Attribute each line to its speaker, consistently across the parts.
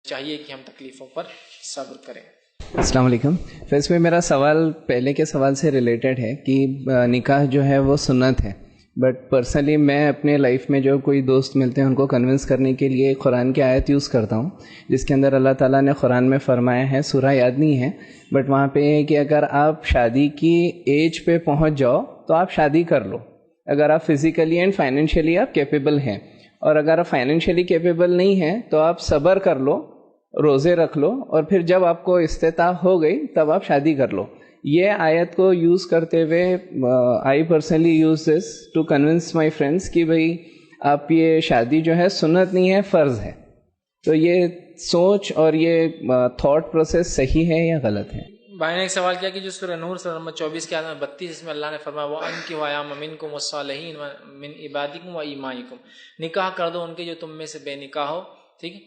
Speaker 1: چاہیے کہ ہم تکلیفوں پر صبر کریں.
Speaker 2: السلام علیکم. فیس میں میرا سوال پہلے کے سوال سے ریلیٹڈ ہے کہ نکاح جو ہے وہ سنت ہے، بٹ پرسنلی میں اپنے لائف میں جو کوئی دوست ملتے ہیں ان کو کنونس کرنے کے لیے قرآن کی آیت یوز کرتا ہوں، جس کے اندر اللہ تعالیٰ نے قرآن میں فرمایا ہے، سورہ یاد نہیں ہے بٹ وہاں پہ ہے کہ اگر آپ شادی کی ایج پہ پہنچ جاؤ تو آپ شادی کر لو، اگر آپ فزیکلی اینڈ فائنینشیلی آپ کیپیبل ہیں، اور اگر آپ فائنینشیلی کیپیبل نہیں ہیں تو آپ صبر کر لو، روزے رکھ لو، اور پھر جب آپ کو استطاعت ہو گئی تب آپ شادی کر لو. یہ آیت کو یوز کرتے ہوئے I personally use this to convince my friends کہ بھائی آپ یہ شادی جو ہے سنت نہیں ہے، فرض ہے. تو یہ سوچ اور یہ تھاٹ پروسیس صحیح ہے یا غلط ہے؟
Speaker 1: بھائی نے ایک سوال کیا کہ جو سورہ نور سورہ نمبر 24 کے آیت 32 اس میں اللہ نے فرمایا وَأَنكِحُوا الْأَيَامَ مِنكُمْ وَالصَّالِحِينَ مِنْ عِبَادِكُمْ وَإِمَائِكُمْ، نکاح کر دو ان کے جو تم میں سے بے نکاح ہو. ٹھیک ہے،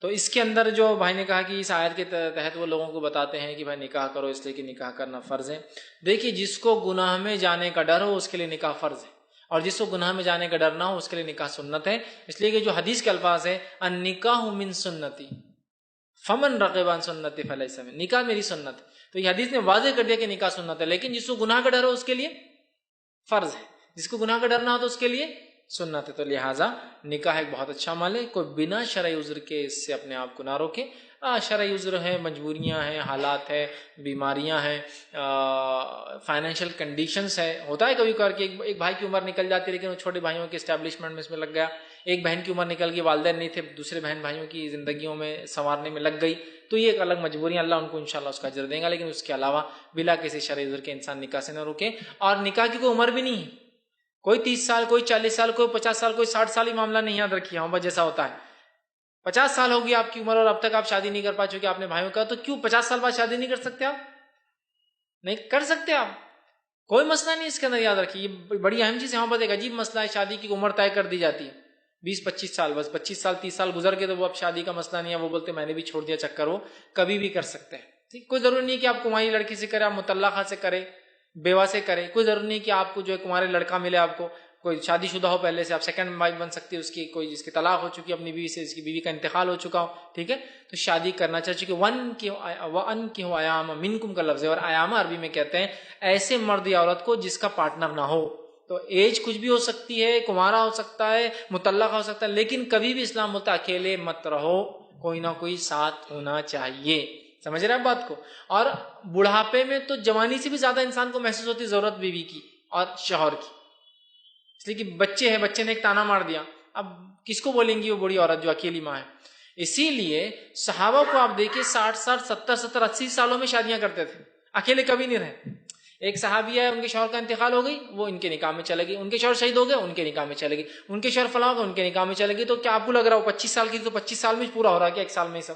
Speaker 1: تو اس کے اندر جو بھائی نے کہا کہ اس آیت کے تحت وہ لوگوں کو بتاتے ہیں کہ بھائی نکاح کرو اس لیے کہ نکاح کرنا فرض ہے. دیکھیے جس کو گناہ میں جانے کا ڈر ہو اس کے لیے نکاح فرض ہے، اور جس کو گناہ میں جانے کا ڈر نہ ہو اس کے لیے نکاح سنت ہے. اس لیے کہ جو حدیث کے الفاظ ہے النکاح من سنتی فمن رغب عن سنتی فلیس منی، نکاح میری سنت ہے. تو یہ حدیث نے واضح کر دیا کہ نکاح سنت ہے، لیکن جس کو گناہ کا ڈر ہو اس کے لیے فرض ہے، جس کو گناہ کا ڈر نہ ہو تو اس کے لیے سنت ہے. تو لہٰذا نکاح ایک بہت اچھا عمل ہے، کوئی بنا شرعی عذر کے اس سے اپنے آپ کو نہ روکے. شرعی عذر ہے، مجبوریاں ہیں، حالات ہے، بیماریاں ہیں، فائنینشیل کنڈیشنز ہے. ہوتا ہے کبھی کبھار کہ ایک بھائی کی عمر نکل جاتی ہے لیکن وہ چھوٹے بھائیوں کے اسٹیبلشمنٹ میں اس میں لگ گیا، ایک بہن کی عمر نکل گئی، والدین نہیں تھے، دوسرے بہن بھائیوں کی زندگیوں میں سنوارنے میں لگ گئی، تو یہ ایک الگ مجبوریاں، اللہ ان کو انشاءاللہ اس کا اجر دے گا. لیکن اس کے علاوہ بلا کسی شرعی عذر کے انسان نکاح سے نہ روکے. اور نکاح کی کوئی عمر بھی نہیں ہے، کوئی 30 سال، کوئی 40 سال، کوئی 50 سال، کوئی 60 سال، ہی معاملہ نہیں یاد رکھیے. ہاں بس جیسا ہوتا ہے 50 سال ہوگی آپ کی عمر اور اب تک آپ شادی نہیں کر پا چکے اپنے بھائیوں کا، تو کیوں 50 سال بعد شادی نہیں کر سکتے؟ آپ نہیں کر سکتے، آپ کوئی مسئلہ نہیں اس کے اندر. یاد رکھیے یہ بڑی اہم چیز ہے. وہاں پر ایک عجیب مسئلہ ہے، شادی کی عمر طے کر دی جاتی ہے 20-25 سال، بس 25 سال 30 سال گزر گئے تو وہ اب شادی کا مسئلہ نہیں ہے، وہ بولتے میں نے بھی چھوڑ دیا چکر، وہ کبھی بھی کر سکتے ہیں. ٹھیک، کوئی ضروری نہیں کہ آپ کماری لڑکی سے کرے، آپ مطلقہ سے کرے، بیوہ سے کرے، کوئی ضروری نہیں کہ آپ کو جو ہے کمارے لڑکا ملے، آپ کو کوئی شادی شدہ ہو پہلے سے، آپ سیکنڈ وائف بن سکتی ہے اس کی، کوئی جس کی طلاق ہو چکی اپنی بیوی سے، اس کی بیوی کا انتقال ہو چکا ہو. ٹھیک ہے، تو شادی کرنا چاہیے. کہ وَأَنكِحُوا الْأَيَامَ مِنكُمْ کا لفظ ہے، اور ایام عربی میں کہتے ہیں ایسے مرد یا عورت کو جس کا پارٹنر نہ ہو. تو ایج کچھ بھی ہو سکتی ہے، کمارا ہو سکتا ہے، مطلقہ ہو سکتا ہے، لیکن کبھی بھی اسلام بولتا ہے اکیلے مت رہو، کوئی نہ کوئی ساتھ ہونا چاہیے. سمجھ رہے ہیں بات کو؟ اور بڑھاپے میں تو جوانی سے بھی زیادہ انسان کو محسوس ہوتی ضرورت بیوی کی اور شوہر کی، اس لیے کہ بچے ہیں، بچے نے ایک تانا مار دیا، اب کس کو بولیں گی وہ بوڑھی عورت جو اکیلی ماں ہے. اسی لیے صحابہ کو آپ دیکھیں 60 70 80 سالوں میں شادیاں کرتے تھے، اکیلے کبھی نہیں رہے. ایک صحابی ہے، ان کے شوہر کا انتقال ہو گئی، وہ ان کے نکاح میں چلے گئی، ان کے شوہر شہید ہو گئے، ان کے نکاح میں چلے گئی، ان کے شوہر فلاں ہو گئے، ان کے نکاح میں چلے گئی. تو کیا آپ کو لگ رہا ہو 25 سال کی تو 25 سال میں پورا ہو رہا ہے کیا ایک سال میں؟ سب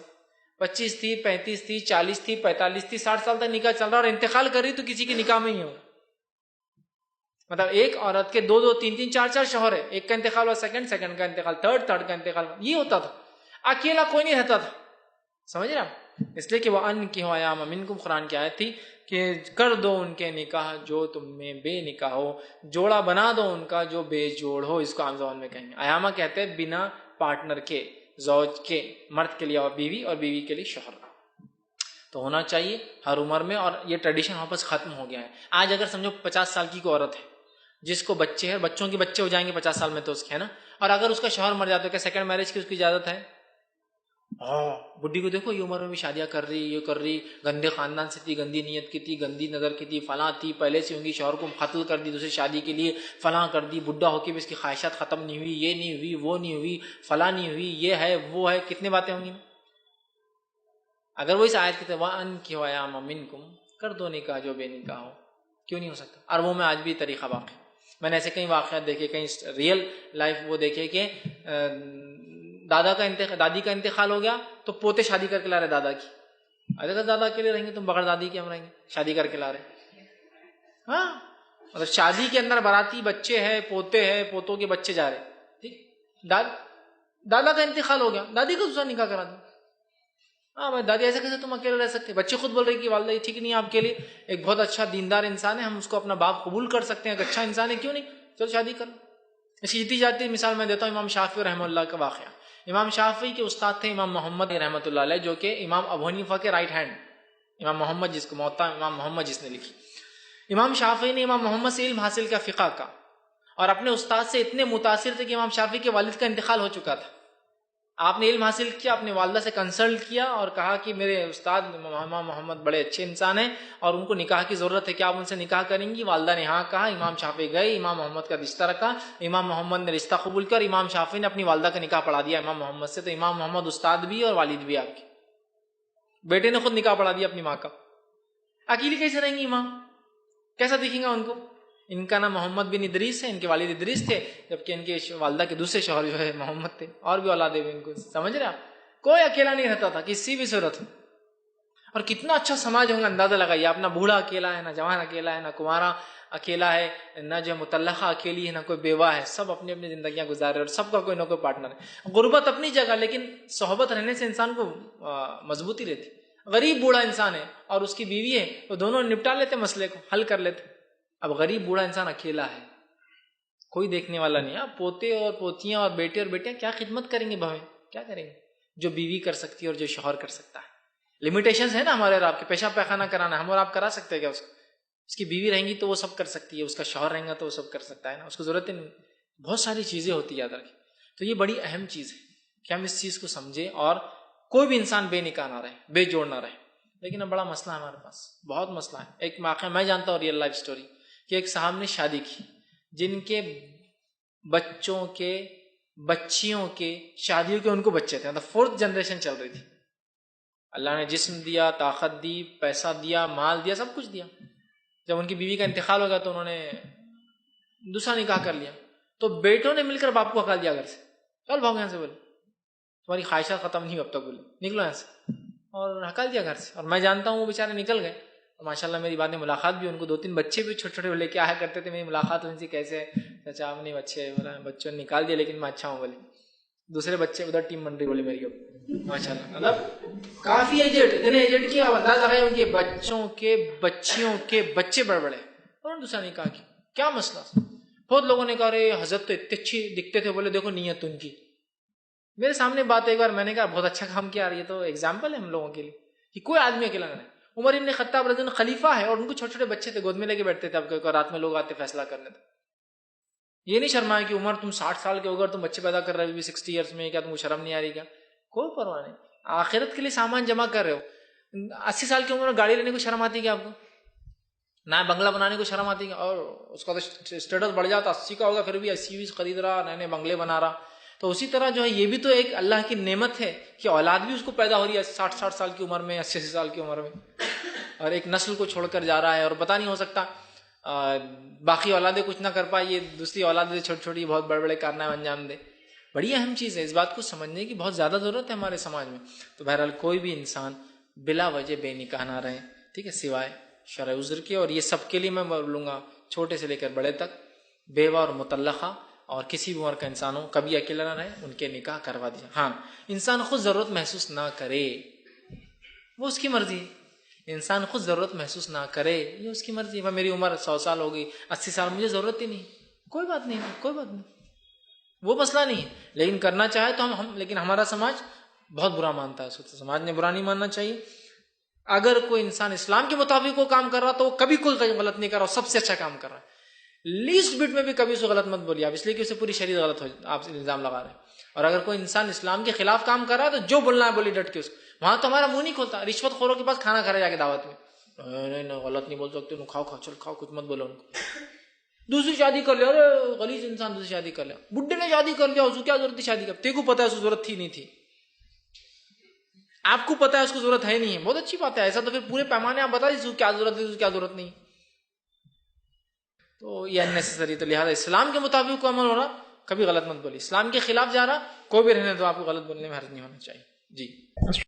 Speaker 1: 25 تھی، 35 تھی، 40 تھی، 45 تھی، 60 سال تک نکاح چل رہا، اور انتقال کر رہی تو کسی کے نکاح میں ہی ہو. مطلب ایک عورت کے 2 2 3 3 4 4 شوہر ہے، ایک کا انتقال ہوا، سیکنڈ کا انتقال، تھرڈ کا انتقال، یہ ہوتا تھا. اکیلا کوئی نہیں رہتا تھا. سمجھ رہے آپ؟ اس لیے کہ وَأَنكِحُوا الْأَيَامَ مِنكُمْ قرآن کی آیت تھی کہ کر دو ان کے نکاح جو تم میں بے نکاح ہو، جوڑا بنا دو ان کا جو بے جوڑ ہو. اس کو عام زبان میں کہیں گے ایامہ کہتے ہیں بنا پارٹنر کے، زوج کے، مرد کے لیے اور بیوی، اور بیوی کے لیے شوہر. تو ہونا چاہیے ہر عمر میں، اور یہ ٹریڈیشن واپس ختم ہو گیا ہے. آج اگر سمجھو 50 سال کی کوئی عورت ہے جس کو بچے ہیں، بچوں کے بچے ہو جائیں گے 50 سال میں تو اس کے ہے نا، اور اگر اس کا شوہر مر جاتا ہے کیا سیکنڈ میرج کی اس کی اجازت ہے؟ بڈھی کو دیکھو یہ عمر میں بھی شادیاں کر رہی، یہ کر رہی، گندے خاندان سے تھی، گندی نیت کی تھی، گندی نظر کی تھی، فلاں تھی، پہلے سے ہوں گی، شوہر کو قتل کر دی دوسری شادی کے لیے، فلاں کر دی، بڈھا ہو کے بھی اس کی خواہشات ختم نہیں ہوئی، یہ نہیں ہوئی، وہ نہیں ہوئی، فلاں نہیں ہوئی، یہ ہے وہ ہے، کتنی باتیں ہوں گی. اگر وہ اس آیت کی طرح وَأَنكِحُوا الْأَيَامَ مِنكُمْ، کر دو نکاح جو بے نکاح ہو، کیوں نہیں ہو سکتا؟ عربوں میں آج بھی طریقہ باقی. میں نے ایسے کئی واقعات دیکھے، کئی ریئل لائف وہ دیکھے کہ دادی کا انتقال ہو گیا تو پوتے شادی کر کے لا رہے دادا کی. اگر دادا کے لیے رہیں گے تو بغیر دادی کے ہم رہیں گے، شادی کر کے لا رہے. ہاں مطلب شادی کے اندر باراتی بچے ہیں، پوتے ہیں، پوتوں کے بچے جا رہے. ٹھیک، دادا کا انتقال ہو گیا، دادی کا دوسرا نکاح کرا دو. ہاں بھائی دادی ایسے کیسے تم اکیلے رہ سکتے؟ بچے خود بول رہے کہ والدہ یہ ٹھیک نہیں ہے آپ کے لیے، ایک بہت اچھا دیندار انسان ہے، ہم اس کو اپنا باپ قبول کر سکتے ہیں، ایک اچھا انسان ہے، کیوں نہیں، چلو شادی کر لو. اس کی جیتی جاتی مثال میں دیتا ہوں امام شافعی رحمہ اللہ کا واقعہ. امام شافعی کے استاد تھے امام محمد رحمۃ اللہ علیہ، جو کہ امام ابو حنیفہ کے رائٹ ہینڈ، امام محمد جس کو موطا امام محمد جس نے لکھی. امام شافعی نے امام محمد سے علم حاصل کیا فقہ کا، اور اپنے استاد سے اتنے متاثر تھے کہ امام شافعی کے والد کا انتقال ہو چکا تھا. آپ نے علم حاصل کیا، اپنی والدہ سے کنسلٹ کیا اور کہا کہ میرے استاد امام محمد بڑے اچھے انسان ہیں اور ان کو نکاح کی ضرورت ہے، کیا آپ ان سے نکاح کریں گی؟ والدہ نے ہاں کہا. امام شافعی گئے، امام محمد کا رشتہ رکھا، امام محمد نے رشتہ قبول کر امام شافعی نے اپنی والدہ کا نکاح پڑھا دیا امام محمد سے. تو امام محمد استاد بھی اور والد بھی آپ کے. بیٹے نے خود نکاح پڑھا دیا اپنی ماں کا. اکیلی کیسے رہیں گی امام؟ کیسا دکھیں گا ان کو؟ ان کا نام محمد بن ادریس ہے، ان کے والد ادریس تھے، جبکہ ان کے والدہ کے دوسرے شوہر جو ہے محمد تھے، اور بھی اولادیں بھی ان کو. سمجھ رہے آپ؟ کوئی اکیلا نہیں رہتا تھا کسی بھی صورت میں. اور کتنا اچھا سماج ہوگا اندازہ لگائیے آپ. نہ بوڑھا اکیلا ہے، نہ جوان اکیلا ہے، نہ کنوارا اکیلا ہے، نہ جو مطلقہ اکیلی ہے، نہ کوئی بیوہ ہے. سب اپنی اپنی زندگیاں گزار رہے اور سب کا کوئی نہ کوئی پارٹنر ہے. غربت اپنی جگہ، لیکن صحبت رہنے سے انسان کو مضبوطی رہتی. غریب بوڑھا انسان ہے اور اس کی بیوی ہے، وہ دونوں نپٹا لیتے مسئلے کو، حل کر لیتے. اب غریب بوڑھا انسان اکیلا ہے، کوئی دیکھنے والا نہیں. اب پوتے اور پوتیاں اور بیٹے اور بیٹیاں کیا خدمت کریں گے بھویں؟ کیا کریں گے جو بیوی کر سکتی ہے اور جو شوہر کر سکتا ہے؟ لمیٹیشنز ہے نا ہمارے اور آپ کے. پیشاب پیخانہ کرانا ہے، ہم اور آپ کرا سکتے ہیں کیا اس کو؟ اس کی بیوی رہیں گی تو وہ سب کر سکتی ہے، اس کا شوہر رہیں گا تو وہ سب کر سکتا ہے نا، اس کو ضرورت نہیں. بہت ساری چیزیں ہوتی ہے یاد رکھیں. تو یہ بڑی اہم چیز ہے کہ ہم اس چیز کو سمجھیں اور کوئی بھی انسان بے نکاح نہ رہے، بے جوڑ نہ رہے. لیکن اب بڑا مسئلہ ہے ہمارے پاس، بہت مسئلہ ہے. ایک واقعہ میں جانتا ہوں، ریئل لائف سٹوری، کہ ایک صاحب نے شادی کی جن کے بچوں کے بچیوں کے شادیوں کے ان کو بچے تھے، مطلب 4th جنریشن چل رہی تھی. اللہ نے جسم دیا، طاقت دی، پیسہ دیا، مال دیا، سب کچھ دیا. جب ان کی بیوی کا انتقال ہو گیا تو انہوں نے دوسرا نکاح کر لیا. تو بیٹوں نے مل کر باپ کو ہکال دیا گھر سے، چل بھاگو یہاں سے، بولے تمہاری خواہشات ختم نہیں اب تک، بولے نکلو یہاں سے، اور ہکال دیا گھر سے. اور میں جانتا ہوں وہ بیچارے نکل گئے. ماشاءاللہ میری بعد میں ملاقات بھی، ان کو 2-3 بچے بھی چھوٹے چھوٹے لے کے آیا کرتے تھے. میری ملاقات ان سے، کیسے چچا آپ نہیں بچے؟ بولا بچوں نے نکال دیا لیکن میں اچھا ہوں. بولے دوسرے بچے ادھر ٹیم بن رہی، بولے میری اب ماشاءاللہ مطلب کافی ایجنٹ، اتنے ایجنٹ کی انداز لگائے ان کے بچوں کے بچیوں کے بچے بڑے بڑے، اور دوسرا نکاح کی. کیا مسئلہ؟ بہت لوگوں نے کہا رے حضرت تو اتنے اچھی دکھتے تھے. بولے دیکھو نیت ان کی. میرے سامنے بات ایک بار میں نے کہا بہت اچھا کام کیا. یہ تو ایگزامپل ہے ہم لوگوں کے لیے کہ کوئی آدمی اکیلا نہ رہے. عمر ابن خطاب رضی اللہ عنہ خلیفہ ہے اور ان کو چھوٹے چھوٹے بچے تھے، گود میں لے کے بیٹھتے تھے. اب رات میں لوگ آتے فیصلہ کرنے تھے. یہ نہیں شرمائے کہ عمر تم 60 سال کے ہو گئے، تم بچے پیدا کر رہے ہو 60 ایئرس میں، کیا تم کو شرم نہیں آ رہی؟ کیا کوئی پرواہ نہیں، آخرت کے لیے سامان جمع کر رہے ہو. 80 سال کی عمر میں گاڑی لینے کو شرم آتی ہے کیا آپ کو؟ نہ بنگلہ بنانے کو شرم آتی ہے؟ اور اس کا تو اسٹیٹس بڑھ جاتا، 80 کا ہوگا پھر بھی SUVs خرید رہا، نئے نئے بنگلے بنا رہا. تو اسی طرح جو ہے یہ بھی تو ایک اللہ کی نعمت ہے کہ اولاد بھی اس کو پیدا ہو رہی ہے 60 سال کی عمر میں، 80 سال کی عمر میں، اور ایک نسل کو چھوڑ کر جا رہا ہے. اور پتہ نہیں ہو سکتا باقی اولادیں کچھ نہ کر پائے، یہ دوسری اولادیں چھوٹی چھوٹی بہت بڑے بڑے کارنامے انجام دے. بڑی اہم چیز ہے، اس بات کو سمجھنے کی بہت زیادہ ضرورت ہے ہمارے سماج میں. تو بہرحال کوئی بھی انسان بلا وجہ بے نکاح نہ رہے، ٹھیک ہے، سوائے شرع عذر کے. اور یہ سب کے لیے میں بولوں گا، چھوٹے سے لے کر بڑے تک، بیوہ اور مطلقہ اور کسی بھی عمر کا انسان ہو، کبھی اکیلا نہ رہے، ان کے نکاح کروا دیا. ہاں انسان خود ضرورت محسوس نہ کرے، وہ اس کی مرضی. انسان خود ضرورت محسوس نہ کرے، یہ اس کی مرضی. میری عمر 100 سال ہو گئی، 80 سال، مجھے ضرورت ہی نہیں، کوئی بات نہیں، کوئی بات نہیں، وہ مسئلہ نہیں ہے. لیکن کرنا چاہے تو ہم لیکن ہمارا سماج بہت برا مانتا ہے. سماج نے برا نہیں ماننا چاہیے. اگر کوئی انسان اسلام کے مطابق وہ کام کر رہا تو وہ کبھی کوئی غلط نہیں کر رہا، سب سے اچھا کام کر رہا ہے. لیسٹ بٹ میں بھی کبھی اس کو غلط مت بولیے آپ، اس لیے کہ اسے پوری شریعت غلط ہو، آپ سے الزام لگا رہے ہیں. اور اگر کوئی انسان اسلام کے خلاف کام کر رہا ہے تو جو بولنا ہے بولی ڈٹ کے اس کو. وہاں تو ہمارا منہ نہیں کھولتا. رشوت خوروں کے پاس کھانا کھا رہے جا کے دعوت میں، نہیں غلط نہیں بول سکتے، کھاؤ کھاؤ، چل کھاؤ، کچھ مت بولو ان کو. دوسری شادی کر لیا، ارے غلیظ انسان دوسری شادی کر لیا. بڈھے نے شادی کر لیا، اس کو کیا ضرورت تھی شادی کر؟ تیرے کو پتا ہے اس کو ضرورت تھی نہیں تھی، آپ کو پتا ہے اس کو ضرورت ہے نہیں ہے، بہت اچھی بات ہے. ایسا تو پھر پورے پیمانے آپ بتا دیجیے کیا ضرورت ہے کیا ضرورت نہیں. تو یہ اننیسیسری. تو لہٰذا اسلام کے مطابق کو عمل ہو رہا، کبھی غلط مت بولیے. اسلام کے خلاف جا رہا، کوئی بھی رہنے دو، آپ کو غلط بولنے میں حرج نہیں ہونا چاہیے. جی.